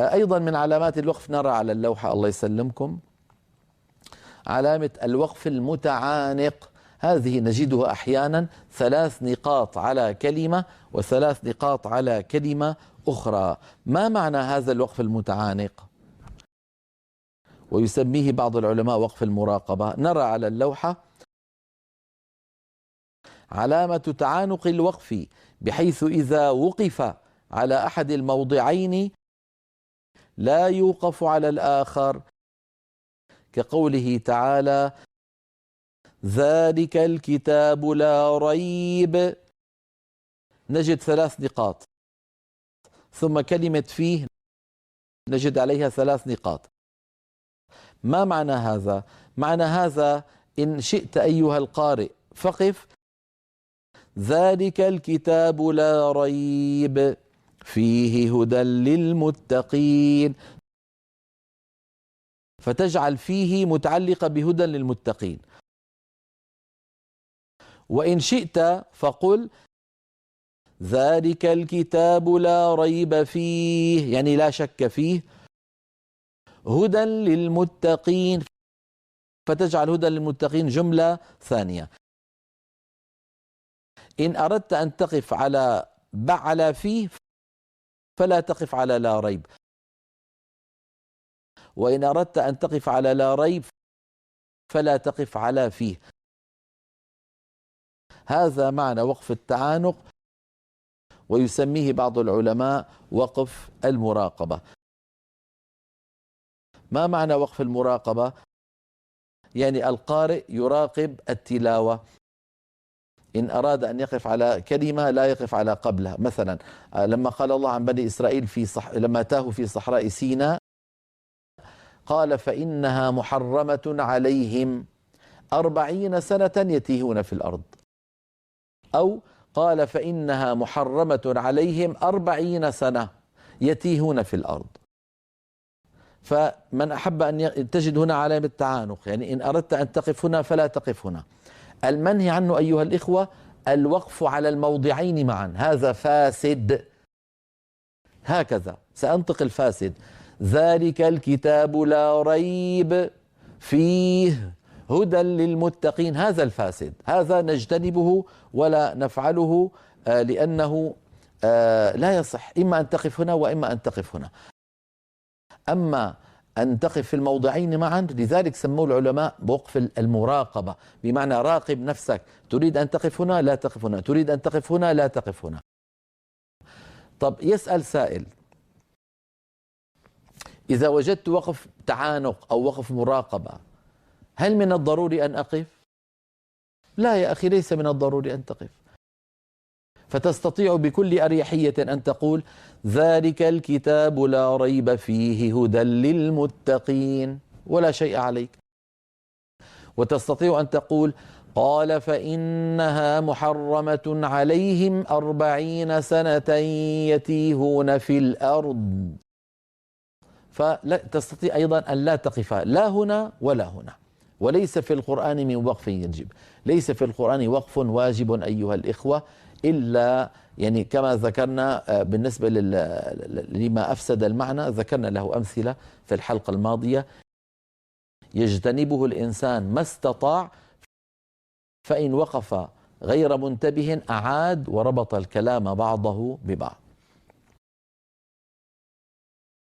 أيضا من علامات الوقف نرى على اللوحة الله يسلمكم علامة الوقف المتعانق. هذه نجدها أحيانا 3 نقاط على كلمة و3 نقاط على كلمة أخرى. ما معنى هذا الوقف المتعانق؟ ويسميه بعض العلماء وقف المراقبة. نرى على اللوحة علامة تعانق الوقف، بحيث إذا وقف على أحد الموضعين لا يوقف على الآخر، كقوله تعالى: ذلك الكتاب لا ريب. نجد 3 نقاط، ثم كلمة فيه نجد عليها 3 نقاط. ما معنى هذا؟ معنى هذا إن شئت أيها القارئ فقف: ذلك الكتاب لا ريب فيه هدى للمتقين، فتجعل فيه متعلقة بهدى للمتقين. وإن شئت فقل ذلك الكتاب لا ريب فيه، يعني لا شك فيه، هدى للمتقين، فتجعل هدى للمتقين جملة ثانية. إن أردت أن تقف على فيه فلا تقف على لا ريب، وإن أردت أن تقف على لا ريب فلا تقف على فيه. هذا معنى وقف التعانق، ويسميه بعض العلماء وقف المراقبة. ما معنى وقف المراقبة؟ يعني القارئ يراقب التلاوة، إن أراد أن يقف على كلمة لا يقف على قبلها. مثلا لما قال الله عن بني إسرائيل لما تاهوا في صحراء سيناء قال: فإنها محرمة عليهم 40 سنة يتيهون في الأرض، أو قال: فإنها محرمة عليهم 40 سنة يتيهون في الأرض. فمن أحب أن تجد هنا علامة تعانق، يعني إن أردت أن تقف هنا فلا تقف هنا. المنهي عنه أيها الإخوة الوقف على الموضعين معا، هذا فاسد. هكذا سأنطق الفاسد: ذلك الكتاب لا ريب فيه هدى للمتقين. هذا الفاسد، هذا نجتنبه ولا نفعله، لأنه لا يصح، إما أن تقف هنا وإما أن تقف هنا. أما أن تقف في الموضعين معا، لذلك سموه العلماء بوقف المراقبة، بمعنى راقب نفسك، تريد أن تقف هنا لا تقف هنا، تريد أن تقف هنا لا تقف هنا. طب يسأل سائل: إذا وجدت وقف تعانق أو وقف مراقبة هل من الضروري أن أقف؟ لا يا أخي، ليس من الضروري أن تقف، فتستطيع بكل أريحية أن تقول: ذلك الكتاب لا ريب فيه هدى للمتقين، ولا شيء عليك. وتستطيع أن تقول: قال: فإنها محرمة عليهم 40 سنة يتيهون في الأرض. فلا تستطيع أيضا أن لا تقف لا هنا ولا هنا. وليس في القرآن من وقف يجب، ليس في القرآن وقف واجب أيها الإخوة، إلا يعني كما ذكرنا بالنسبة لما أفسد المعنى، ذكرنا له أمثلة في الحلقة الماضية. يجتنبه الإنسان ما استطاع، فإن وقف غير منتبه أعاد وربط الكلام بعضه ببعض.